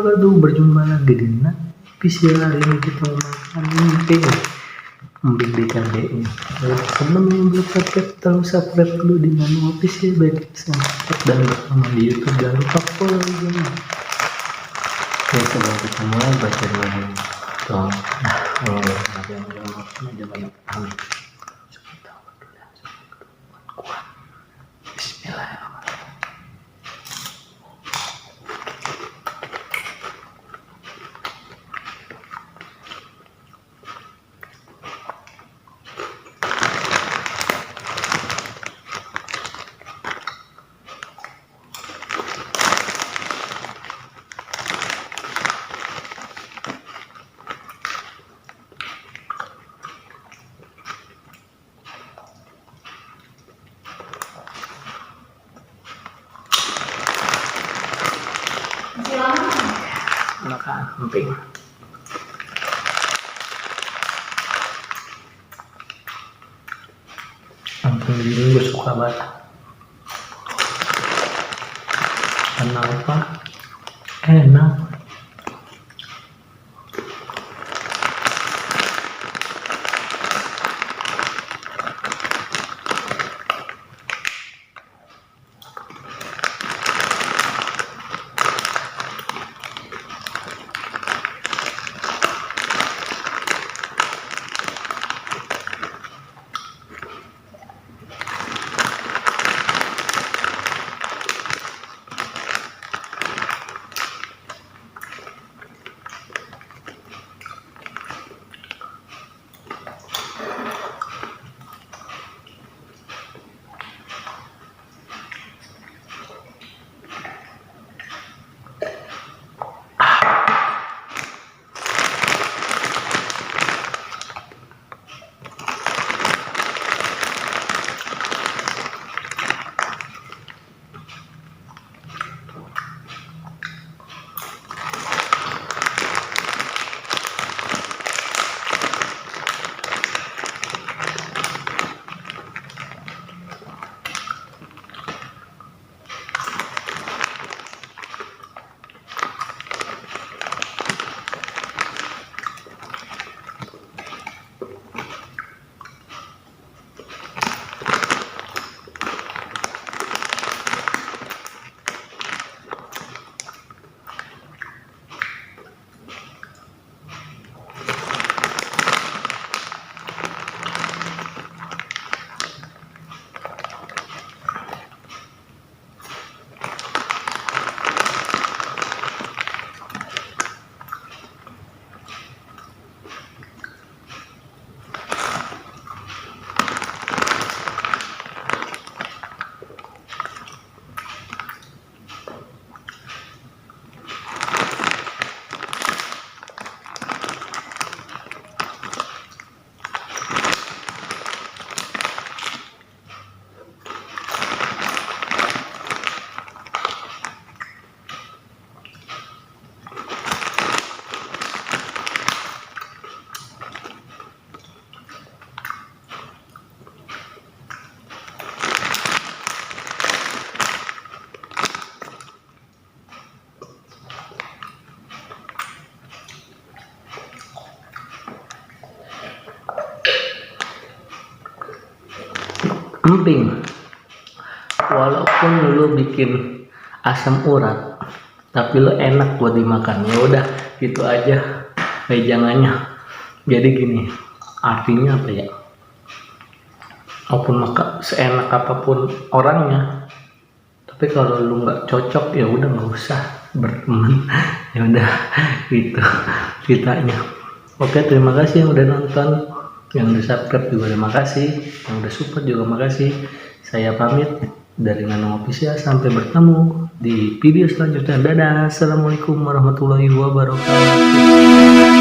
wabarakatuh. Berjumpa lagi di Official. Hari ini kita makan emping di KDI. Sebelum yang belum subscribe, tolong subscribe dulu di Nano Official, baik subscribe dan bersama di YouTube. Jangan lupa follow juga. Oke, sebelum kita mulai baca dulu ini. Tuh, Bismillahirrahmanirrahim. Makan emping. Emping ini gue suka banget. Kenapa? Enak. Emping, walaupun lu bikin asam urat, tapi lu enak buat dimakan. Ya udah, gitu aja wejangannya. Jadi gini, artinya apa ya? Walaupun maka seenak apapun orangnya, tapi kalau lu nggak cocok ya udah nggak usah berteman. Ya udah, gitu ceritanya. Oke, terima kasih yang udah nonton. Yang udah subscribe juga terima kasih, yang udah support juga makasih. Saya pamit dari Nano Official, sampai bertemu di video selanjutnya. Dadah, assalamualaikum warahmatullahi wabarakatuh.